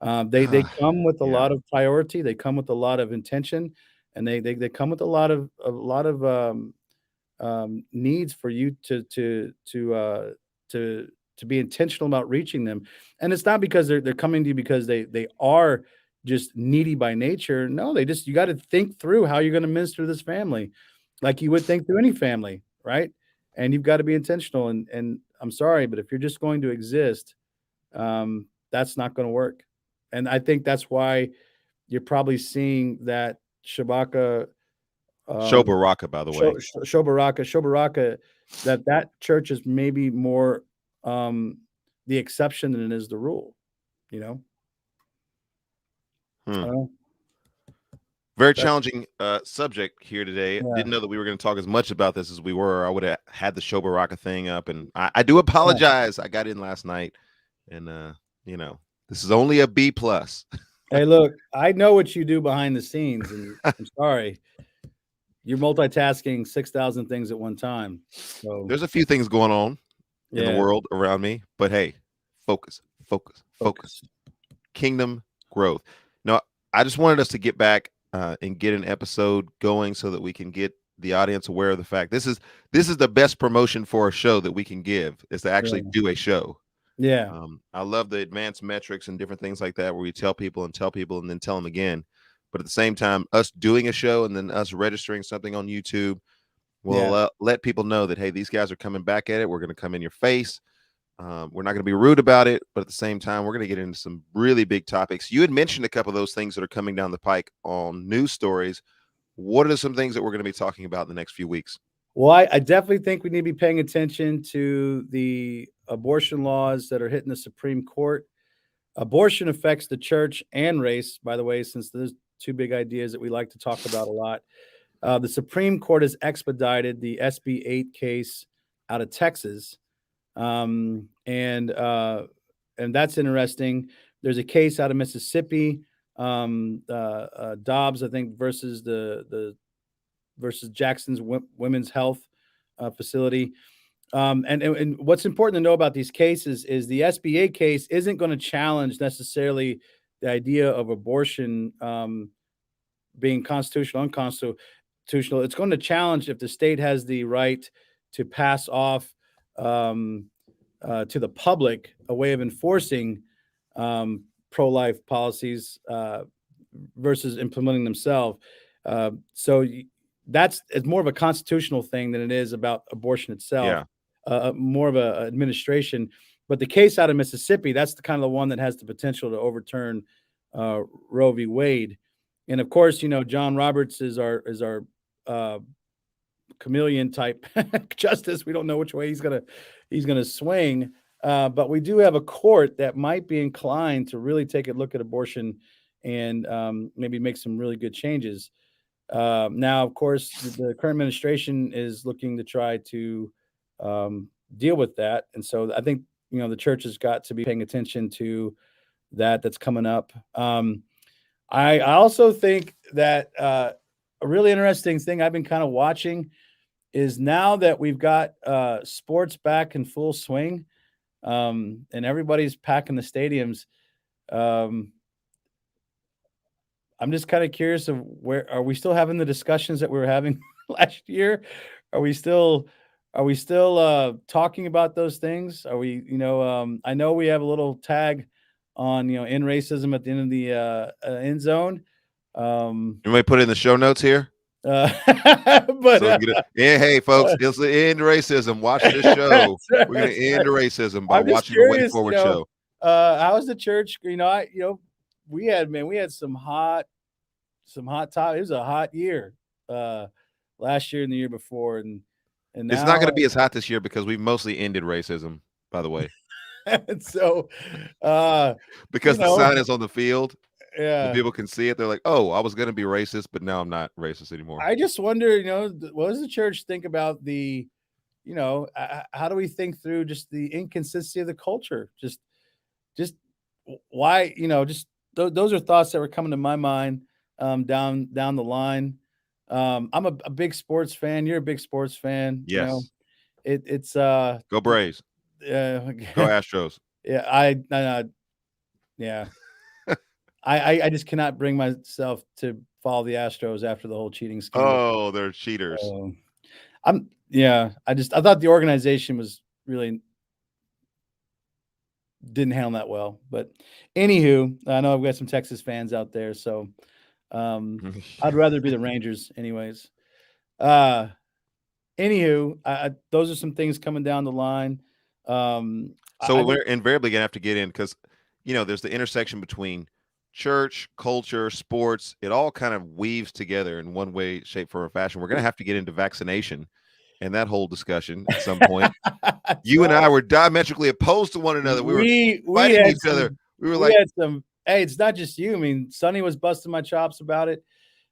They come with a Yeah. lot of priority. They come with a lot of intention, and they come with a lot of needs for you to be intentional about reaching them. And it's not because they're coming to you because they are just needy by nature. No, you got to think through how you're going to minister to this family, like you would think through any family, right? And you've got to be intentional. And I'm sorry, but if you're just going to exist, that's not going to work. And I think that's why you're probably seeing that Shabaka, Show Baraka, by the way. Shobaraka, that church is maybe more the exception than it is the rule. You know, Hmm. I don't know. Very challenging subject here today. Yeah. Didn't know that we were going to talk as much about this as we were. I would have had the Show Baraka thing up, and I do apologize. I got in last night, and this is only a B plus. Hey, look, I know what you do behind the scenes, and I'm sorry. You're multitasking 6,000 things at one time. So There's a few things going on in the yeah, world around me, but hey, focus. Kingdom growth. No, I just wanted us to get back and get an episode going so that we can get the audience aware of the fact this is the best promotion for a show that we can give, is to actually do a show. Yeah. I love the advanced metrics and different things like that, where we tell people and then tell them again. But at the same time, us doing a show and then us registering something on YouTube will let people know that, hey, these guys are coming back at it. We're going to come in your face. We're not going to be rude about it, but at the same time, we're going to get into some really big topics. You had mentioned a couple of those things that are coming down the pike on news stories. What are some things that we're going to be talking about in the next few weeks? Well, I definitely think we need to be paying attention to the abortion laws that are hitting the Supreme Court. Abortion affects the church and race, by the way, since there's two big ideas that we like to talk about a lot. The Supreme Court has expedited the SB 8 case out of Texas. And that's interesting. There's a case out of Mississippi, Dobbs, I think, versus versus Jackson's Women's Health facility. And what's important to know about these cases is the SB 8 case isn't going to challenge necessarily the idea of abortion being constitutional, unconstitutional. It's going to challenge if the state has the right to pass off to the public a way of enforcing pro-life policies versus implementing themselves. So it's more of a constitutional thing than it is about abortion itself. Yeah. More of a administration. But the case out of Mississippi, that's the kind of the one that has the potential to overturn Roe v. Wade. And of course, John Roberts is our chameleon type justice. We don't know which way he's gonna swing. But we do have a court that might be inclined to really take a look at abortion and maybe make some really good changes. Now, of course, the current administration is looking to try to deal with that. And so I think, the church has got to be paying attention to that. That's coming up. I also think that a really interesting thing I've been kind of watching is now that we've got sports back in full swing, and everybody's packing the stadiums. I'm just kind of curious of where are we still having the discussions that we were having last year? Are we still talking about those things? Are we, I know we have a little tag on, end racism at the end of the end zone. You may put it in the show notes here. But yeah, hey folks, it's the end racism. Watch this show. We're gonna end racism by watching the Way Forward show. How's the church? We had some hot top. It was a hot year last year and the year before, and now, it's not going to be as hot this year because we've mostly ended racism, by the way. And so because the sign is on the field, yeah, people can see it. They're like, oh, I was going to be racist, but now I'm not racist anymore. I just wonder, what does the church think about the, how do we think through just the inconsistency of the culture? Just why, just those are thoughts that were coming to my mind down the line. I'm a big sports fan. You're a big sports fan. Yes. It's go Braves. Go Astros. Yeah, yeah. I just cannot bring myself to follow the Astros after the whole cheating scandal. Oh, they're cheaters. I thought the organization was really didn't handle that well. But anywho, I know I've got some Texas fans out there, so I'd rather be the Rangers anyways. Anywho, those are some things coming down the line. So we're invariably gonna have to get in because there's the intersection between church, culture, sports. It all kind of weaves together in one way, shape, form, or fashion. We're gonna have to get into vaccination and that whole discussion at some point. You and I were diametrically opposed to one another. We were fighting each other. We were like, hey, it's not just you. I mean, Sonny was busting my chops about it.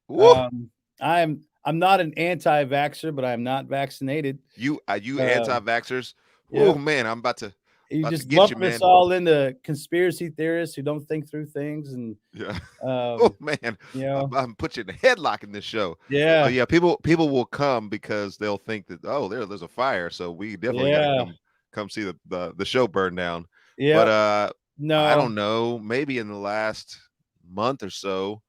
I'm not an anti-vaxxer, but I'm not vaccinated. You anti-vaxxers? Yeah. Oh man, I'm about to. You just lump us all into conspiracy theorists who don't think through things, and yeah. Oh man, I'm put you in a headlock in this show. Yeah, yeah. People will come because they'll think that there's a fire, so we definitely gotta come see the show burn down. Yeah, but no, I don't know. Maybe in the last month or so,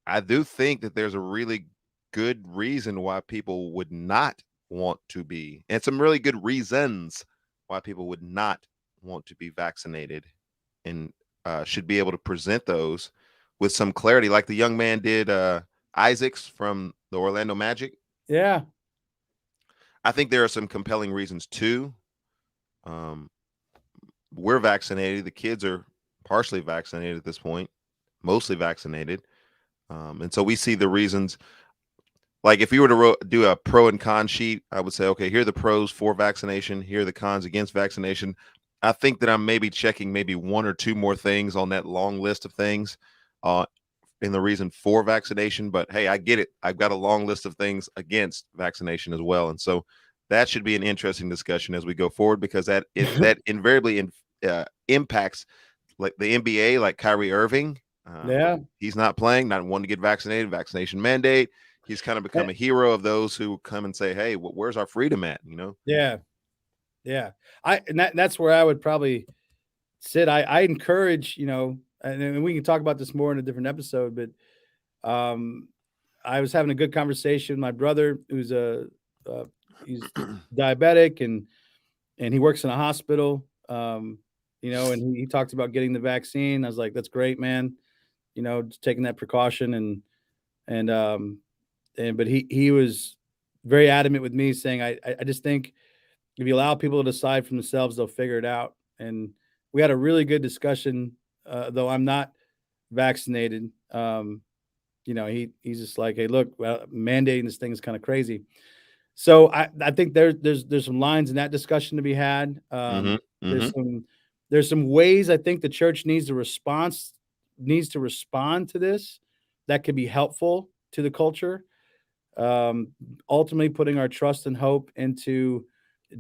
I do think that there's a really good reason why people would not want to be, and some really good reasons why people would not want to be vaccinated, and should be able to present those with some clarity, like the young man did, Isaacs from the Orlando Magic. Yeah, I think there are some compelling reasons too. We're vaccinated. The kids are partially vaccinated at this point, mostly vaccinated. And so we see the reasons. Like if you were to do a pro and con sheet, I would say, okay, here are the pros for vaccination. Here are the cons against vaccination. I think that I'm maybe checking maybe one or two more things on that long list of things in the reason for vaccination. But hey, I get it. I've got a long list of things against vaccination as well. And so that should be an interesting discussion as we go forward, because that invariably impacts like the NBA, like Kyrie Irving. He's not playing, not wanting to get vaccinated, vaccination mandate. He's kind of become a hero of those who come and say, hey, where's our freedom at? Yeah. That's where I would probably sit. I encourage, and we can talk about this more in a different episode, but I was having a good conversation with my brother who's he's diabetic and he works in a hospital, and he talked about getting the vaccine. I was like, that's great, man. Just taking that precaution but he was very adamant with me, saying, I just think If you allow people to decide for themselves, they'll figure it out. And we had a really good discussion, though I'm not vaccinated. He's just like, hey, look, well, mandating this thing is kind of crazy. So I think there's some lines in that discussion to be had. Hmm. There's some ways I think the church needs to respond to this that could be helpful to the culture. Ultimately, putting our trust and hope into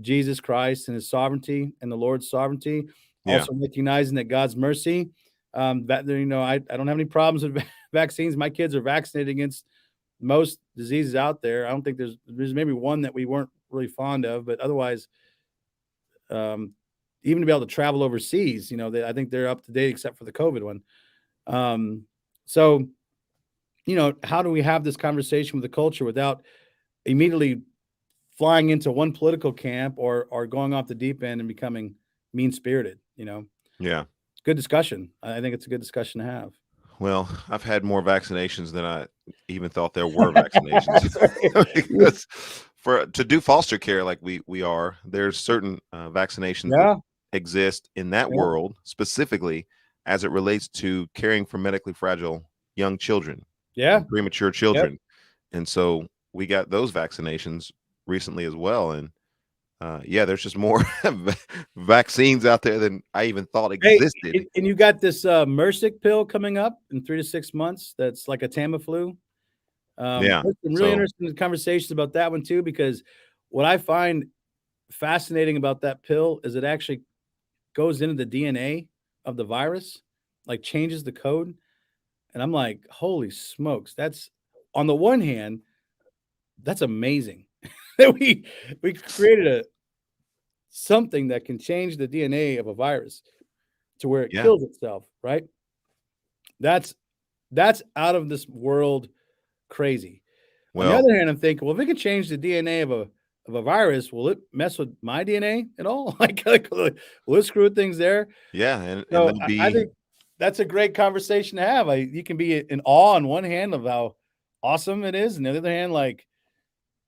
Jesus Christ and His sovereignty and the Lord's sovereignty. Yeah. Also recognizing that God's mercy. I don't have any problems with vaccines. My kids are vaccinated against most diseases out there. I don't think there's maybe one that we weren't really fond of, but otherwise, even to be able to travel overseas, I think they're up to date except for the COVID one. So, how do we have this conversation with the culture without immediately flying into one political camp or going off the deep end and becoming mean spirited? Yeah. Good discussion. I think it's a good discussion to have. Well, I've had more vaccinations than I even thought there were vaccinations. Because to do foster care like we are, there's certain vaccinations that exist in that world specifically as it relates to caring for medically fragile young children, premature children. And so we got those vaccinations recently as well. And there's just more vaccines out there than I even thought existed. And you got this Mersic pill coming up in 3 to 6 months. That's like a Tamiflu. There's some really interesting conversations about that one too, because what I find fascinating about that pill is it actually goes into the DNA of the virus, like changes the code. And I'm like, holy smokes. That's, on the one hand, that's amazing that we created something that can change the DNA of a virus to where it kills itself, right? That's out of this world crazy. On the other hand, I'm thinking, well, if it can change the DNA of a virus, will it mess with my DNA at all? Like will it screw things there? Yeah, and I think that's a great conversation to have. You can be in awe on one hand of how awesome it is, and on the other hand, like,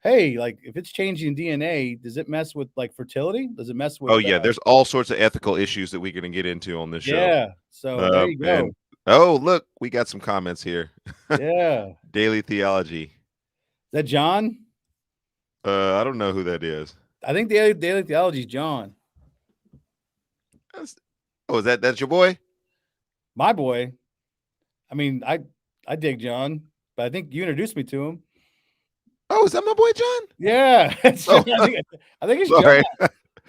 hey, like if it's changing DNA, does it mess with like fertility? Does it mess with? Oh yeah, there's all sorts of ethical issues that we're going to get into on this show. Yeah, so there you go. Oh, look, we got some comments here. Yeah, Daily Theology. Is that John? I don't know who that is. I think Daily Theology is John. Is that's your boy? My boy. I mean, I dig John, but I think you introduced me to him. Oh, is that my boy John? Yeah. I think it's John.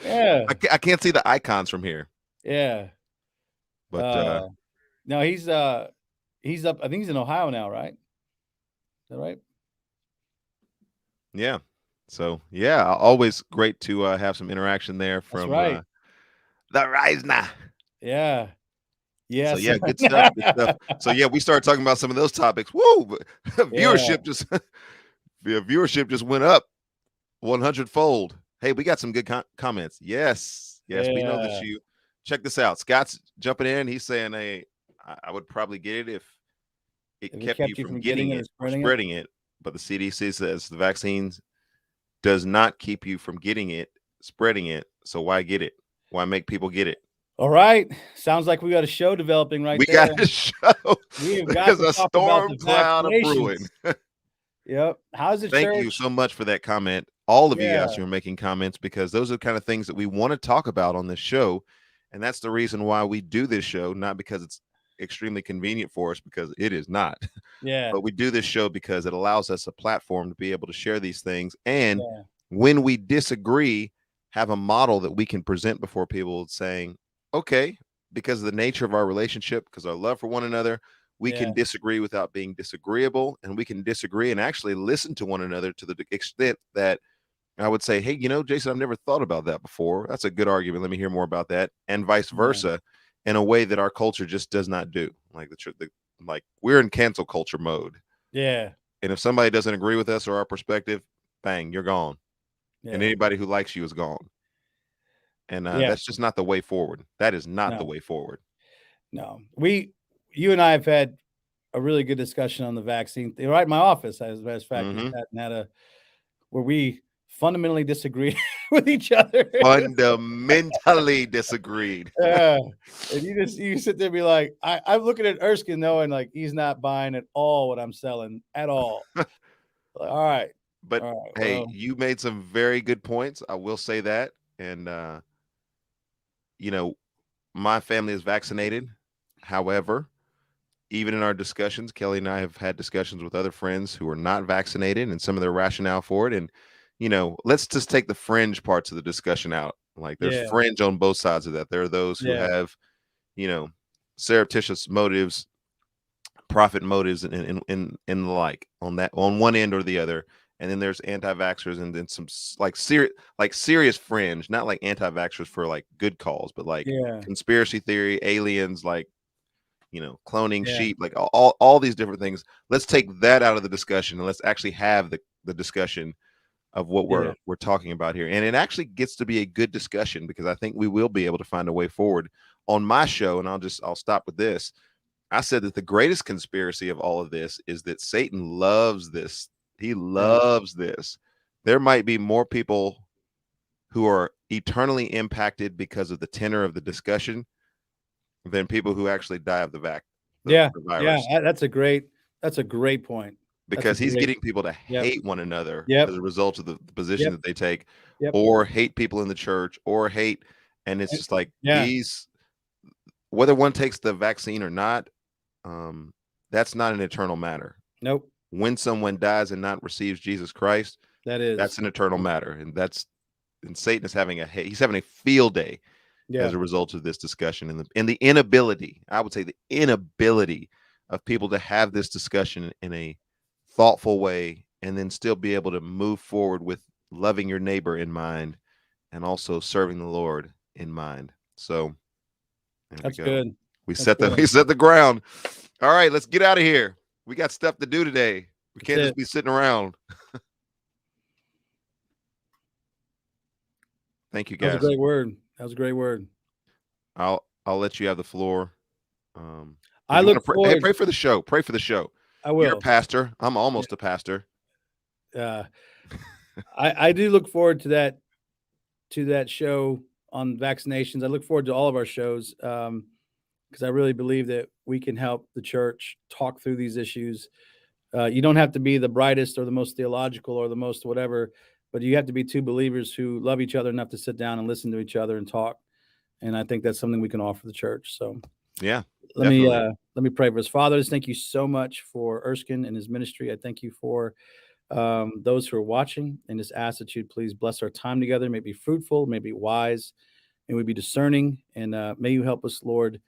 Yeah. I can't see the icons from here. Yeah. But no, he's up. I think he's in Ohio now, right? Is that right? Yeah. So always great to have some interaction there from the Reisner. Yeah. Yeah. So good stuff. Good stuff. So we started talking about some of those topics. Woo! Viewership just went up 100-fold. Hey, we got some good comments. Yes, we know that you. Check this out. Scott's jumping in. He's saying, "Hey, I would probably get it if it kept you from getting it or spreading it. But the CDC says the vaccines does not keep you from getting it, spreading it. So why get it? Why make people get it?" All right. Sounds like we got a show developing right there. We got a show. We've got a storm cloud of brewing. Yep. How's it? Thank you so much for that comment. All of you guys who are making comments, because those are the kind of things that we want to talk about on this show. And that's the reason why we do this show, not because it's extremely convenient for us, because it is not. Yeah. But we do this show because it allows us a platform to be able to share these things. And when we disagree, have a model that we can present before people saying, okay, because of the nature of our relationship, because our love for one another, we can disagree without being disagreeable, and we can disagree and actually listen to one another to the extent that I would say, hey, Jason, I've never thought about that before. That's a good argument. Let me hear more about that. And vice versa, in a way that our culture just does not do. Like like we're in cancel culture mode. Yeah. And if somebody doesn't agree with us or our perspective, bang, you're gone. Yeah. And anybody who likes you is gone. And that's just not the way forward. That is not the way forward. No, you and I have had a really good discussion on the vaccine. Right in my office, as a matter of fact, we had where we fundamentally disagreed with each other. Fundamentally disagreed. Yeah. And you sit there and be like, I'm looking at Erskine knowing like he's not buying at all what I'm selling at all. Like, all right. But All right. hey, Well, you made some very good points. I will say that. And you know, my family is vaccinated. However, even in our discussions, Kelly and I have had discussions with other friends who are not vaccinated and some of their rationale for it. And, let's just take the fringe parts of the discussion out. Like there's Yeah. fringe on both sides of that. There are those who Yeah. have, surreptitious motives, profit motives, and the like on one end or the other. And then there's anti-vaxxers, and then some serious fringe, not like anti-vaxxers for like good cause, but like Yeah. conspiracy theory, aliens, like cloning Yeah. sheep, like all these different things. Let's take that out of the discussion and let's actually have the discussion of what Yeah. we're talking about here. And it actually gets to be a good discussion because I think we will be able to find a way forward. On my show, and I'll stop with this. I said that the greatest conspiracy of all of this is that Satan loves this. He loves this. There might be more people who are eternally impacted because of the tenor of the discussion than people who actually die of the virus. Yeah. That's a great point. Because he's getting people to hate one another as a result of the position that they take, or hate people in the church, or hate. And it's just like whether one takes the vaccine or not, that's not an eternal matter. Nope. When someone dies and not receives Jesus Christ, that's an eternal matter. And Satan is having he's having a field day as a result of this discussion and the inability, I would say the inability of people to have this discussion in a thoughtful way and then still be able to move forward with loving your neighbor in mind and also serving the Lord in mind. So that's good. We set the ground. All right, let's get out of here. We got stuff to do today. We can't just be sitting around. Thank you, guys. That was a great word. I'll let you have the floor. I look forward. Hey, pray for the show. Pray for the show. I will. You're a pastor. I'm almost a pastor. I do look forward to that show on vaccinations. I look forward to all of our shows because I really believe that we can help the church talk through these issues. You don't have to be the brightest or the most theological or the most whatever, but you have to be two believers who love each other enough to sit down and listen to each other and talk. And I think that's something we can offer the church. So yeah, let me pray for us. Father, thank you so much for Erskine and his ministry. I thank you for those who are watching, and just ask that you'd please bless our time together. May it be fruitful, may it be wise, and we be discerning. And may you help us, Lord,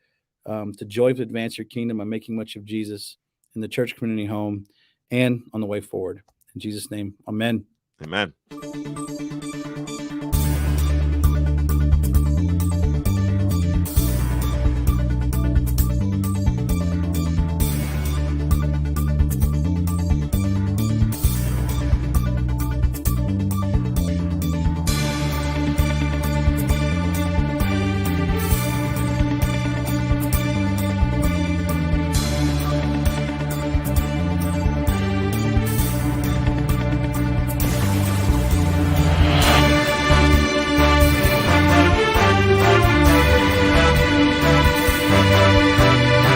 to joyfully advance your kingdom by making much of Jesus in the church community home and on the way forward. In Jesus' name, amen. Amen.